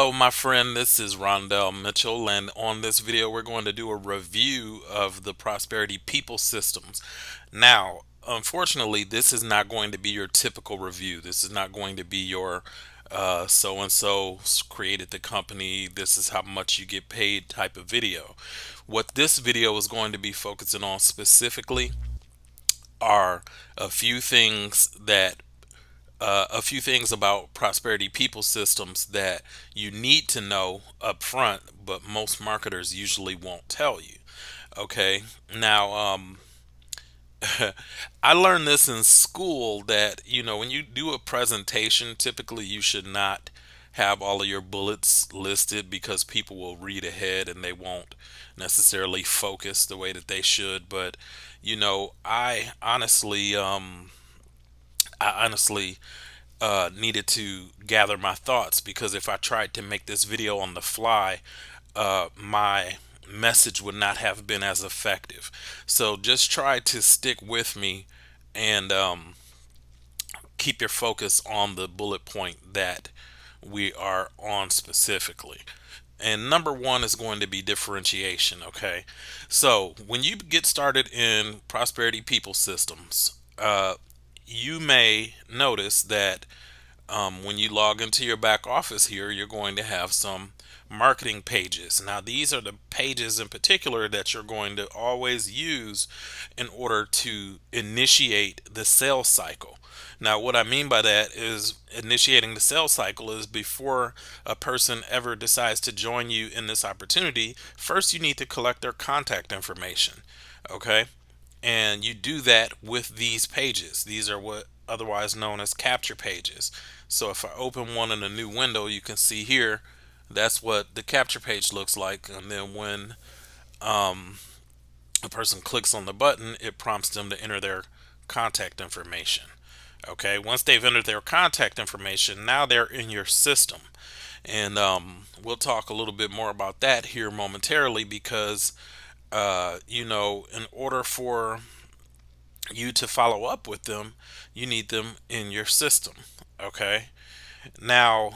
Hello, my friend. This is Rondell Mitchell, and on this video, we're going to do a review of the Prosperity People Systems. Now, unfortunately, this is not going to be your typical review. This is not going to be your so and so created the company, this is how much you get paid type of video. What this video is going to be focusing on specifically are a few things that a few things about prosperity people systems that you need to know up front, but most marketers usually won't tell you. Okay, now I learned this in school that when you do a presentation, typically you should not have all of your bullets listed because people will read ahead and they won't necessarily focus the way that they should. But I honestly needed to gather my thoughts because if I tried to make this video on the fly, my message would not have been as effective. So just try to stick with me and keep your focus on the bullet point that we are on specifically. And number one is going to be differentiation. Okay, so when you get started in prosperity people systems, you may notice that when you log into your back office here, you're going to have some marketing pages. Now, these are the pages in particular that you're going to always use in order to initiate the sales cycle. Now, what I mean by that is initiating the sales cycle is before a person ever decides to join you in this opportunity, first you need to collect their contact information. Okay, and you do that with these pages. These are what otherwise known as capture pages. So if I open one in a new window, you can see here that's what the capture page looks like. And then when a person clicks on the button, it prompts them to enter their contact information. Okay, once they've entered their contact information, now they're in your system. And we'll talk a little bit more about that here momentarily because in order for you to follow up with them, you need them in your system. Okay. Now,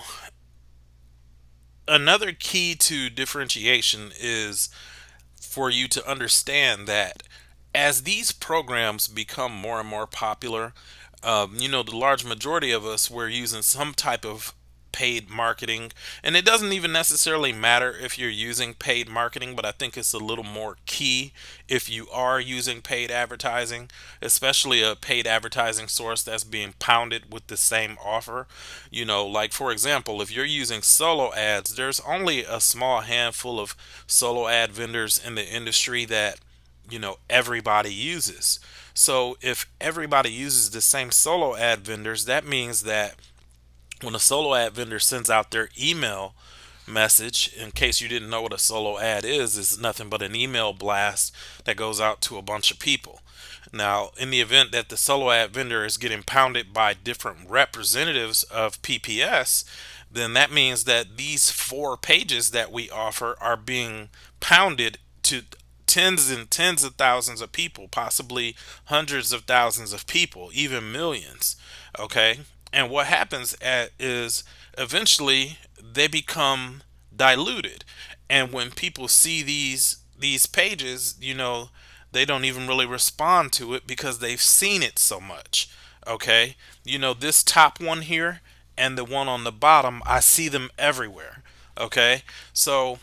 another key to differentiation is for you to understand that as these programs become more and more popular, the large majority of us we're using some type of paid marketing, and it doesn't even necessarily matter if you're using paid marketing, but I think it's a little more key if you are using paid advertising, especially a paid advertising source that's being pounded with the same offer. Like for example, if you're using solo ads, there's only a small handful of solo ad vendors in the industry that everybody uses. So if everybody uses the same solo ad vendors, that means that when a solo ad vendor sends out their email message, in case you didn't know what a solo ad is nothing but an email blast that goes out to a bunch of people. Now, in the event that the solo ad vendor is getting pounded by different representatives of PPS, then that means that these four pages that we offer are being pounded to tens and tens of thousands of people, possibly hundreds of thousands of people, even millions. Okay. And what happens is eventually they become diluted. And when people see these pages, they don't even really respond to it because they've seen it so much. Okay? This top one here and the one on the bottom, I see them everywhere. Okay? So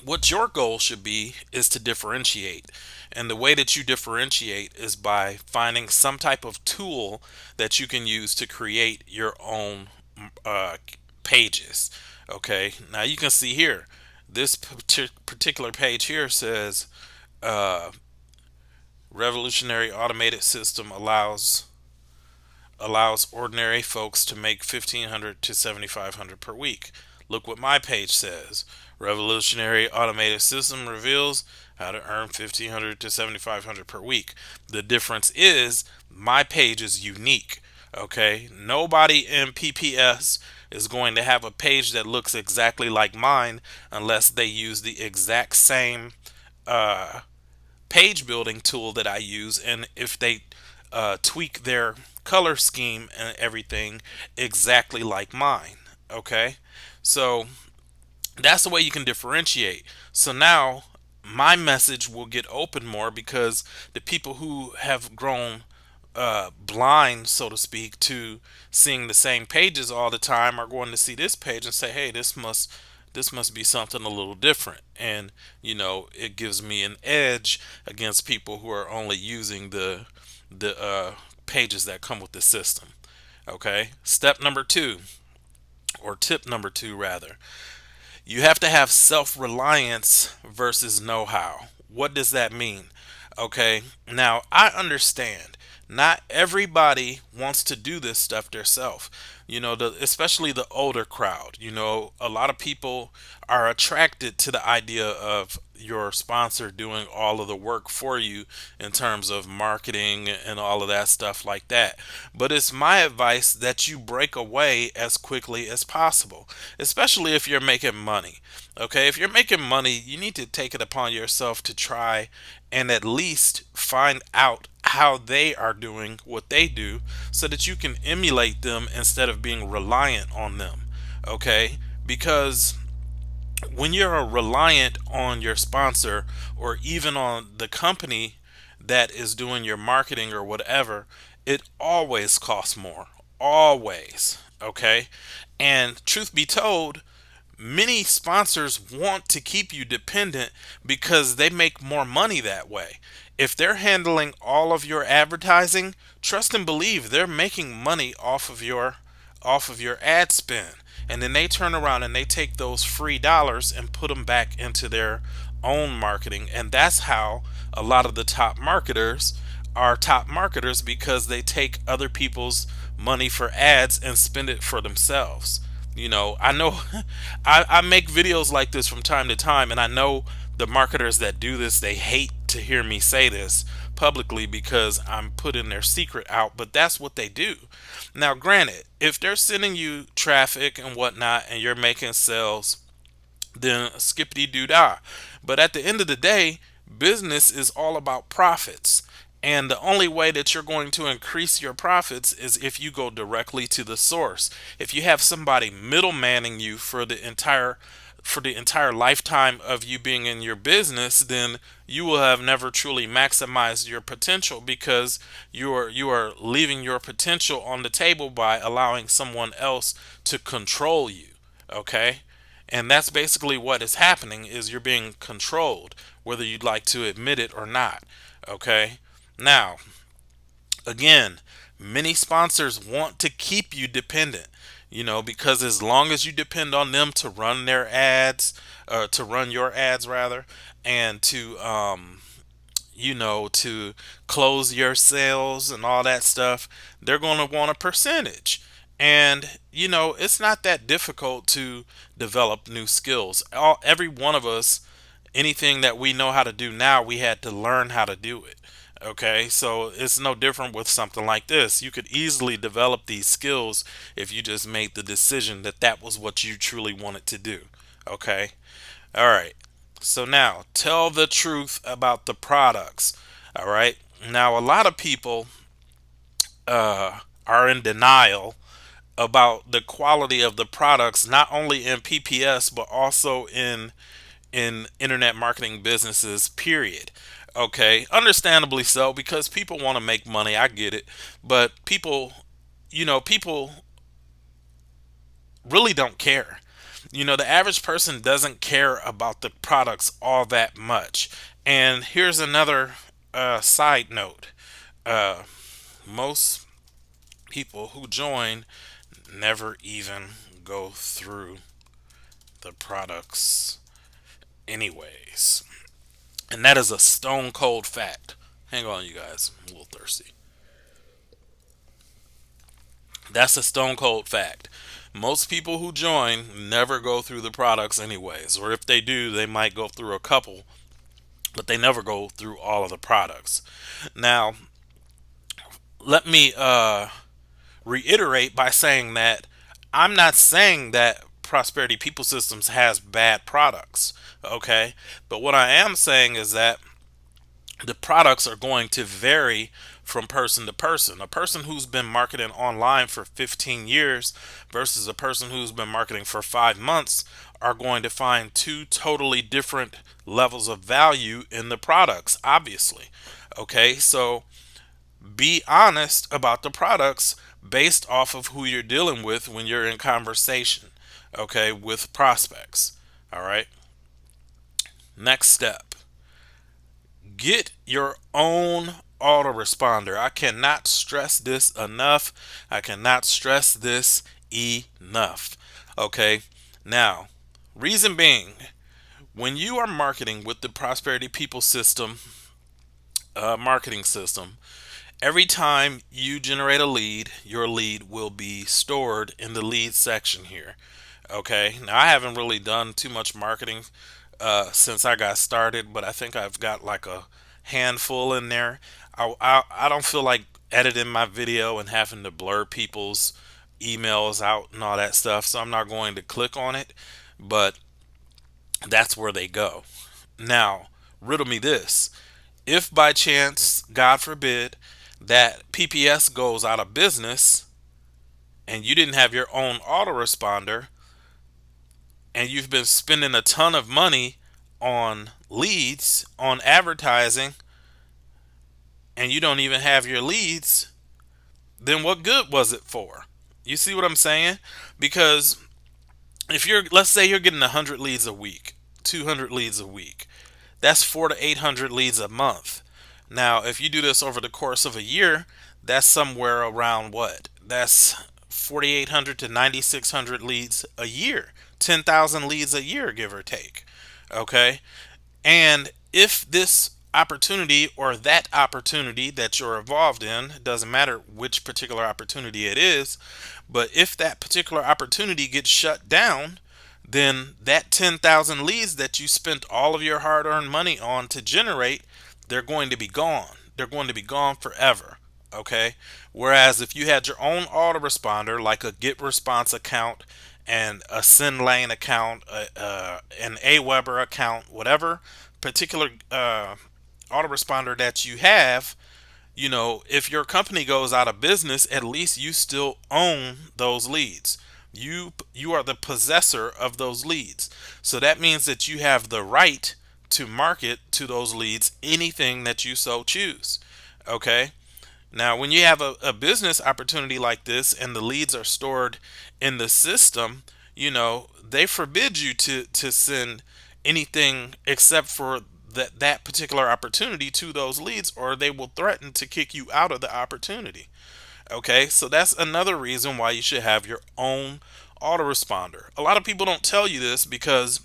what your goal should be is to differentiate. And the way that you differentiate is by finding some type of tool that you can use to create your own pages. Okay, now you can see here, this particular page here says revolutionary automated system allows ordinary folks to make 1,500 to 7,500 per week. Look what my page says. Revolutionary automated system reveals how to earn 1,500 to 7,500 per week. The difference is my page is unique. Okay, nobody in PPS is going to have a page that looks exactly like mine unless they use the exact same page building tool that I use, and if they tweak their color scheme and everything exactly like mine. Okay, so that's the way you can differentiate. So now my message will get open more because the people who have grown blind, so to speak, to seeing the same pages all the time are going to see this page and say, "Hey, this must be something a little different." And it gives me an edge against people who are only using the pages that come with the system. Okay, step number two, or tip number two rather, you have to have self reliance versus know how. What does that mean? Okay, now I understand not everybody wants to do this stuff themselves. Especially the older crowd. A lot of people are attracted to the idea of your sponsor doing all of the work for you in terms of marketing and all of that stuff like that. But it's my advice that you break away as quickly as possible, especially if you're making money. Okay, if you're making money, you need to take it upon yourself to try and at least find out how they are doing what they do so that you can emulate them instead of being reliant on them. Okay, because when you're reliant on your sponsor or even on the company that is doing your marketing or whatever, it always costs more. Always. Okay. And truth be told, many sponsors want to keep you dependent because they make more money that way. If they're handling all of your advertising, trust and believe they're making money off of your ad spend. And then they turn around and they take those free dollars and put them back into their own marketing. And that's how a lot of the top marketers are top marketers, because they take other people's money for ads and spend it for themselves. I know I make videos like this from time to time, and I know the marketers that do this, they hate to hear me say this publicly because I'm putting their secret out, but that's what they do. Now, granted, if they're sending you traffic and whatnot and you're making sales, then skippity doo dah. But at the end of the day, business is all about profits. And the only way that you're going to increase your profits is if you go directly to the source. If you have somebody middlemaning you for the entire lifetime of you being in your business, then you will have never truly maximized your potential, because you are leaving your potential on the table by allowing someone else to control you. Okay? And that's basically what is happening, is you're being controlled, whether you'd like to admit it or not. Okay? Now, again, many sponsors want to keep you dependent, because as long as you depend on them to run their ads, to run your ads rather, and to close your sales and all that stuff, they're going to want a percentage. And it's not that difficult to develop new skills. Every one of us, anything that we know how to do now, we had to learn how to do it. Okay, so it's no different with something like this. You could easily develop these skills if you just made the decision that that was what you truly wanted to do. Okay, all right. So now, tell the truth about the products. All right. Now, a lot of people are in denial about the quality of the products, not only in PPS but also in internet marketing businesses. Period. Okay, understandably so, because people want to make money. I get it, but people really don't care. The average person doesn't care about the products all that much. And here's another side note. Uh, Most people who join never even go through the products anyways. And that is a stone cold fact. Hang on, you guys. I'm a little thirsty. That's a stone cold fact. Most people who join never go through the products anyways. Or if they do, they might go through a couple, but they never go through all of the products. Now, let me reiterate by saying that I'm not saying that Prosperity People Systems has bad products, okay? But what I am saying is that the products are going to vary from person to person. A person who's been marketing online for 15 years versus a person who's been marketing for 5 months are going to find two totally different levels of value in the products, obviously. Okay, so be honest about the products based off of who you're dealing with when you're in conversation, okay, with prospects. All right, next step, get your own autoresponder. I cannot stress this enough. I cannot stress this enough. Okay, now, reason being, when you are marketing with the Prosperity People System marketing system, every time you generate a lead, your lead will be stored in the lead section here. Okay, now I haven't really done too much marketing since I got started, but I think I've got like a handful in there. I don't feel like editing my video and having to blur people's emails out and all that stuff, so I'm not going to click on it, but that's where they go. Now, riddle me this. If by chance, God forbid, that PPS goes out of business and you didn't have your own autoresponder and you've been spending a ton of money on leads, on advertising, and you don't even have your leads, then what good was it for? You see what I'm saying? Because if you're, let's say you're getting 100 leads a week, 200 leads a week, that's 400 to 800 leads a month. Now, if you do this over the course of a year, that's somewhere around what? That's 4,800 to 9,600 leads a year, 10,000 leads a year, give or take. Okay. And if this opportunity or that opportunity that you're involved in, doesn't matter which particular opportunity it is, but if that particular opportunity gets shut down, then that 10,000 leads that you spent all of your hard earned money on to generate, they're going to be gone. They're going to be gone forever. Okay. Whereas if you had your own autoresponder, like a Get Response account and a Send Lane account, an Aweber account, whatever particular autoresponder that you have, if your company goes out of business, at least you still own those leads. You are the possessor of those leads. So that means that you have the right to market to those leads anything that you so choose. Okay? Now, when you have a business opportunity like this and the leads are stored in the system, they forbid you to send anything except for that particular opportunity to those leads, or they will threaten to kick you out of the opportunity. Okay, so that's another reason why you should have your own autoresponder. A lot of people don't tell you this because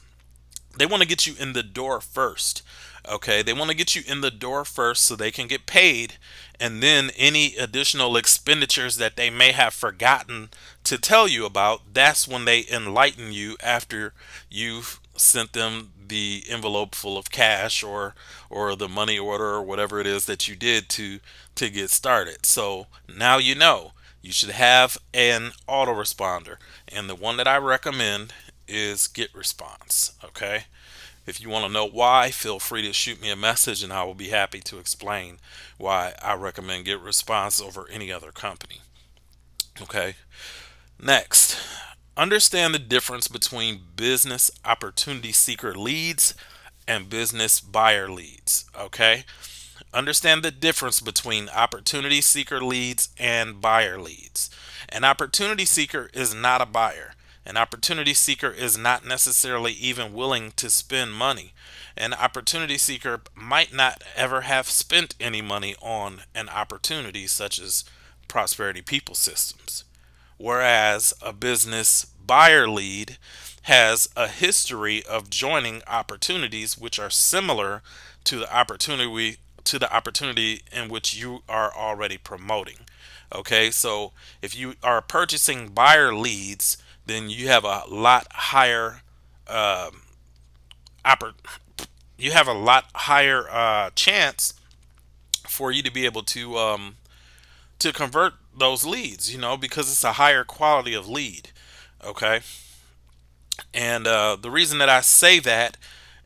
they want to get you in the door first. Okay, they want to get you in the door first so they can get paid, and then any additional expenditures that they may have forgotten to tell you about, that's when they enlighten you after you've sent them the envelope full of cash or the money order or whatever it is that you did to get started. So now you should have an autoresponder, and the one that I recommend is Get Response. Okay, if you want to know why, feel free to shoot me a message and I will be happy to explain why I recommend Get Response over any other company. Okay, next, understand the difference between business opportunity seeker leads and business buyer leads. Okay, understand the difference between opportunity seeker leads and buyer leads. An opportunity seeker is not a buyer. An opportunity seeker is not necessarily even willing to spend money. An opportunity seeker might not ever have spent any money on an opportunity such as Prosperity People Systems. Whereas a business buyer lead has a history of joining opportunities which are similar to the opportunity in which you are already promoting. Okay, so if you are purchasing buyer leads, then you have a lot higher um, oppor- you have a lot higher chance for you to be able to convert those leads, because it's a higher quality of lead. Okay, and the reason that I say that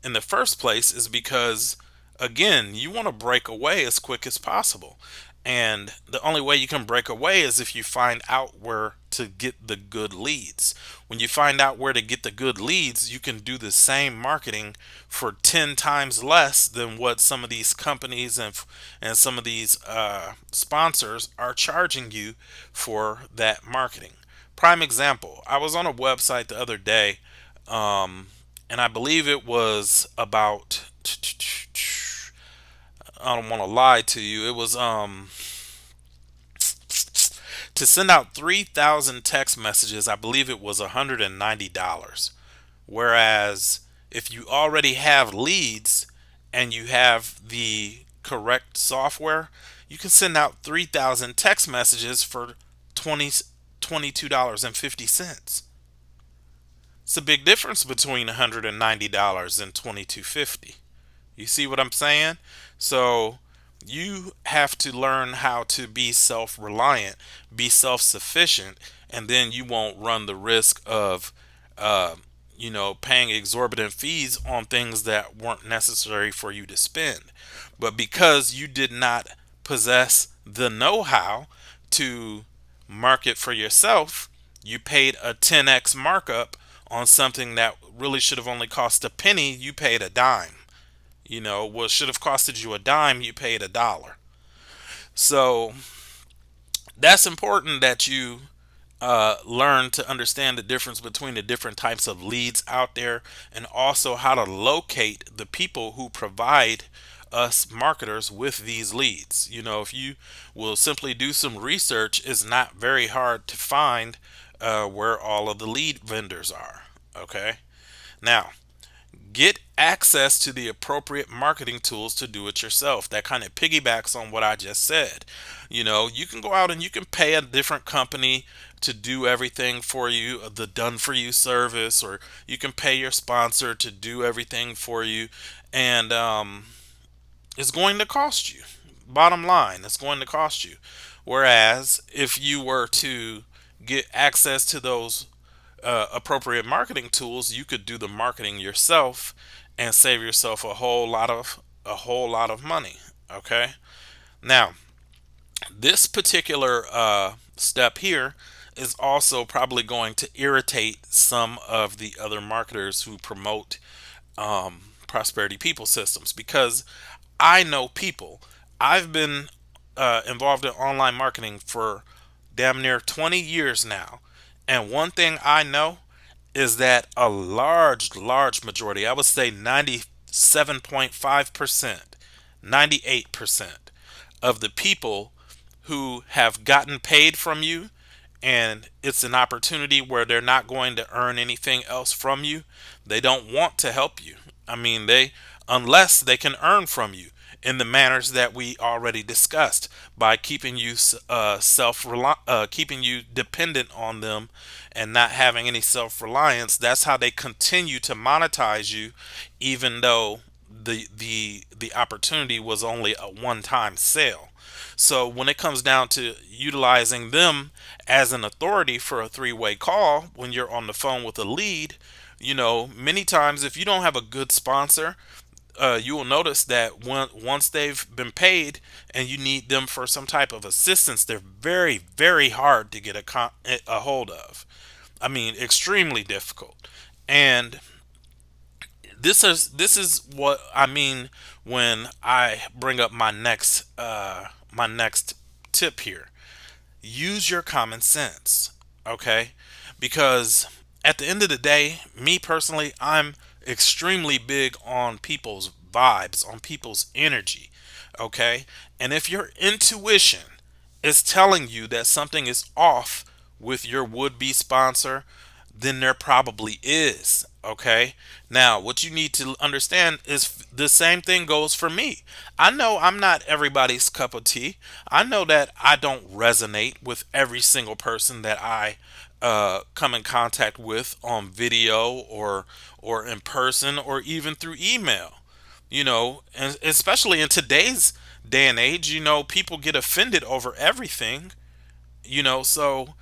in the first place is because again, you want to break away as quick as possible. And the only way you can break away is if you find out where to get the good leads. When you find out where to get the good leads, you can do the same marketing for 10 times less than what some of these companies and some of these sponsors are charging you for that marketing. Prime example, I was on a website the other day, um, and I believe it was about, I don't want to lie to you. It was to send out 3,000 text messages, I believe it was $190. Whereas if you already have leads and you have the correct software, you can send out 3,000 text messages for 20 $22.50. It's a big difference between $190 and $22.50. You see what I'm saying? So you have to learn how to be self reliant, be self sufficient, and then you won't run the risk of, uh, paying exorbitant fees on things that weren't necessary for you to spend. But because you did not possess the know how to market for yourself, you paid a 10x markup on something that really should have only cost a penny. You paid a dime. What should have costed you a dime, you paid $1. So that's important that you learn to understand the difference between the different types of leads out there, and also how to locate the people who provide us marketers with these leads. If you will simply do some research, it's not very hard to find where all of the lead vendors are. Okay. Now, get access to the appropriate marketing tools to do it yourself. That kind of piggybacks on what I just said. You can go out and you can pay a different company to do everything for you, the done for you service, or you can pay your sponsor to do everything for you. And it's going to cost you. Bottom line, it's going to cost you. Whereas if you were to get access to those appropriate marketing tools, you could do the marketing yourself and save yourself a whole lot of money. Okay. Now, this particular step here is also probably going to irritate some of the other marketers who promote prosperity people systems, because I know people. I've been involved in online marketing for damn near 20 years now. And one thing I know is that a large, large majority, I would say 97.5%, 98% of the people who have gotten paid from you, and it's an opportunity where they're not going to earn anything else from you, they don't want to help you. I mean, unless they can earn from you in the manners that we already discussed, by keeping you keeping you dependent on them and not having any self-reliance. That's how they continue to monetize you, even though the opportunity was only a one-time sale. So when it comes down to utilizing them as an authority for a three-way call, when you're on the phone with a lead, many times if you don't have a good sponsor, you will notice that once they've been paid and you need them for some type of assistance, they're very, very hard to get a hold of. I mean, extremely difficult. And this is what I mean when I bring up my next tip here. Use your common sense, okay? Because at the end of the day, me personally, I'm extremely big on people's vibes, on people's energy, okay? And if your intuition is telling you that something is off with your would-be sponsor, then there probably is. Okay. Now, what you need to understand is the same thing goes for me. I know I'm not everybody's cup of tea. I know that I don't resonate with every single person that I come in contact with on video or in person or even through email. And especially in today's day and age, people get offended over everything. So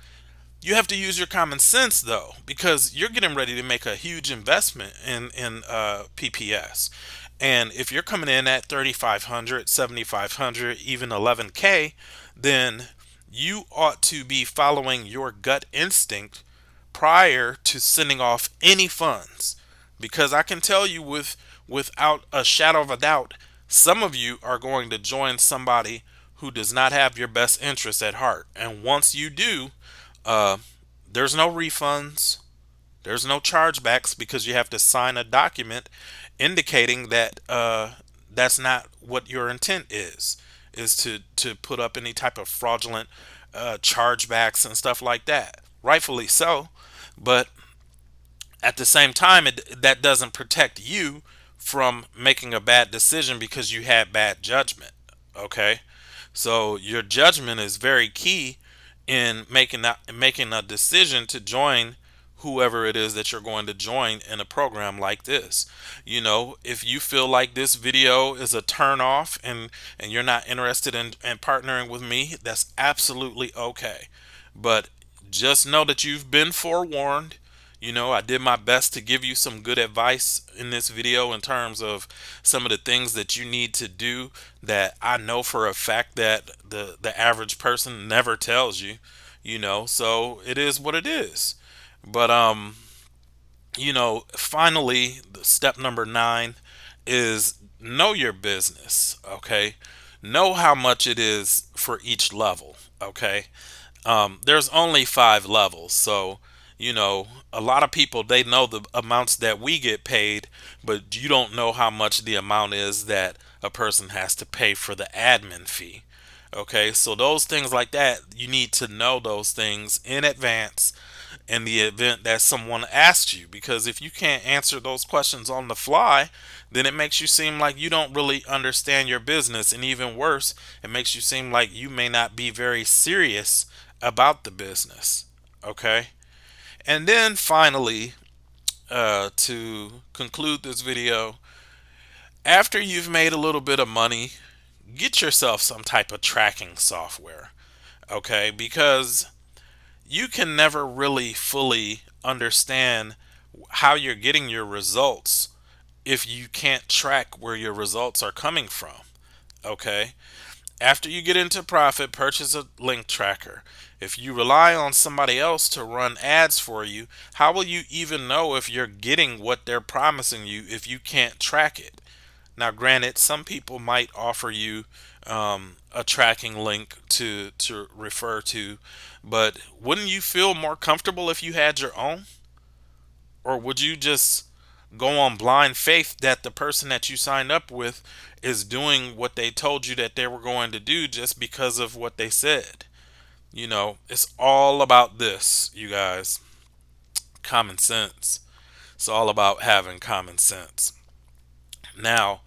you have to use your common sense though, because you're getting ready to make a huge investment in PPS, And if you're coming in at 3,500, 7,500, even 11K, then you ought to be following your gut instinct prior to sending off any funds. Because I can tell you without a shadow of a doubt, some of you are going to join somebody who does not have your best interest at heart. And once you do, uh, there's no refunds, there's no chargebacks, because you have to sign a document indicating that that's not what your intent is to put up any type of fraudulent chargebacks and stuff like that. Rightfully so, but at the same time, that doesn't protect you from making a bad decision because you had bad judgment. Okay, so your judgment is very key in making a decision to join whoever it is that you're going to join in a program like this. You know, if you feel like this video is a turn off and you're not interested in partnering with me, that's absolutely okay. But just know that you've been forewarned. You know, I did my best to give you some good advice in this video in terms of some of the things that you need to do that I know for a fact that the average person never tells you, you know. So it is what it is. But you know, finally, step number 9 is know your business, okay? Know how much it is for each level, okay? There's only 5 levels, so you know a lot of people, they know the amounts that we get paid, but you don't know how much the amount is that a person has to pay for the admin fee. Okay, so those things like that, you need to know those things in advance in the event that someone asks you, because if you can't answer those questions on the fly, then it makes you seem like you don't really understand your business, and even worse, it makes you seem like you may not be very serious about the business. Okay, and then finally, to conclude this video, after you've made a little bit of money, get yourself some type of tracking software. Okay, because you can never really fully understand how you're getting your results if you can't track where your results are coming from. Okay, after you get into profit, purchase a link tracker. If you rely on somebody else to run ads for you, how will you even know if you're getting what they're promising you if you can't track it? Now, granted, some people might offer you a tracking link to refer to, but wouldn't you feel more comfortable if you had your own? Or would you just go on blind faith that the person that you signed up with is doing what they told you that they were going to do just because of what they said? You know, it's all about this, you guys. Common sense. It's all about having common sense. Now,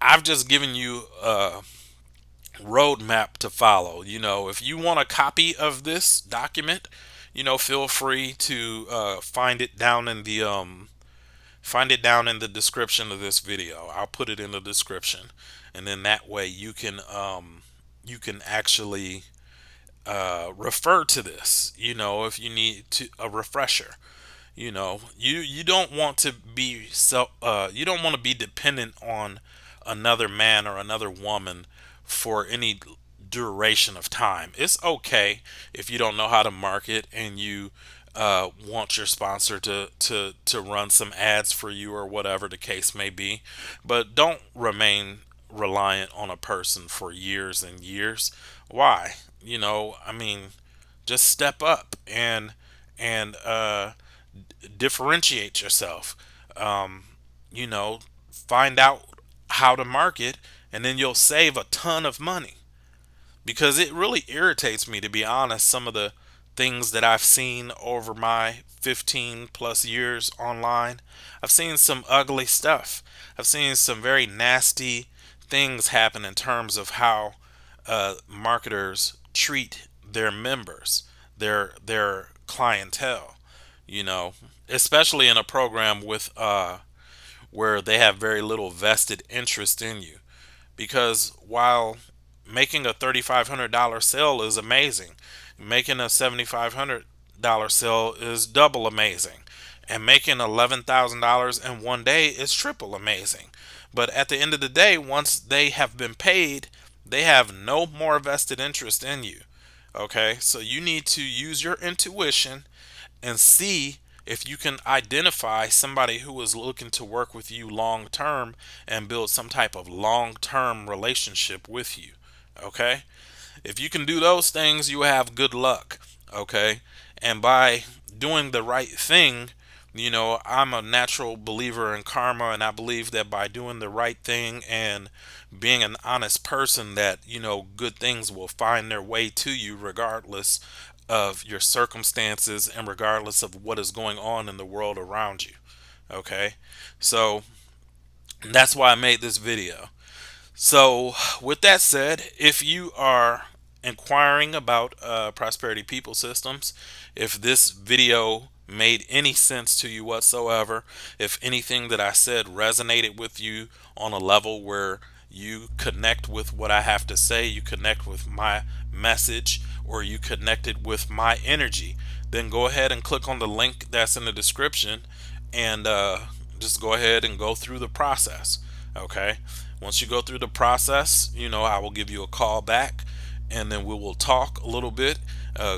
I've just given you a roadmap to follow. You know, if you want a copy of this document, you know, feel free to find it down in the description of this video. I'll put it in the description, and then that way you can actually refer to this. You know, if you need to a refresher. You know, you don't want to be you don't want to be dependent on another man or another woman for any duration of time. It's okay if you don't know how to market and you want your sponsor to run some ads for you or whatever the case may be, but don't remain reliant on a person for years and years. Why? You know, I mean, just step up and differentiate yourself. Um, you know, find out how to market, and then you'll save a ton of money. Because it really irritates me, to be honest, some of the things that I've seen over my 15 plus years online. I've seen some ugly stuff. I've seen some very nasty things happen in terms of how marketers treat their members, their clientele. You know, especially in a program with where they have very little vested interest in you. Because while making a $3,500 sale is amazing, making a $7,500 sale is double amazing. And making $11,000 in one day is triple amazing. But at the end of the day, once they have been paid, they have no more vested interest in you. Okay, so you need to use your intuition and see if you can identify somebody who is looking to work with you long term and build some type of long term relationship with you. Okay, if you can do those things, you have good luck. Okay, and by doing the right thing, I'm a natural believer in karma, and I believe that by doing the right thing and being an honest person, that good things will find their way to you regardless of your circumstances and regardless of what is going on in the world around you. Okay, so that's why I made this video. So, with that said, if you are inquiring about prosperity people systems, if this video made any sense to you whatsoever, if anything that I said resonated with you on a level where you connect with what I have to say, you connect with my message, or you connected with my energy, then go ahead and click on the link that's in the description and just go ahead and go through the process. Okay. Once you go through the process, I will give you a call back and then we will talk a little bit,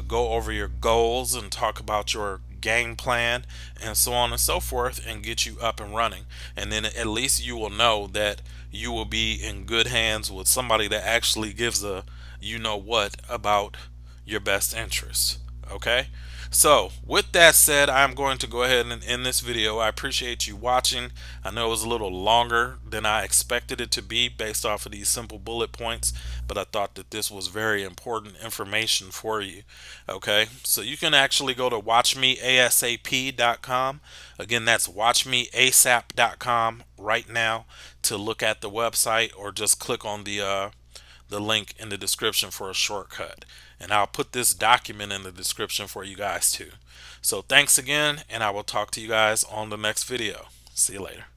go over your goals and talk about your game plan and so on and so forth and get you up and running. And then at least you will know that you will be in good hands with somebody that actually gives a what about your best interests. Okay? So, with that said, I'm going to go ahead and end this video. I appreciate you watching. I know it was a little longer than I expected it to be based off of these simple bullet points, but I thought that this was very important information for you. Okay, so you can actually go to watchmeasap.com. Again, that's watchmeasap.com right now to look at the website, or just click on the link in the description for a shortcut. And I'll put this document in the description for you guys too. So thanks again, and I will talk to you guys on the next video. See you later.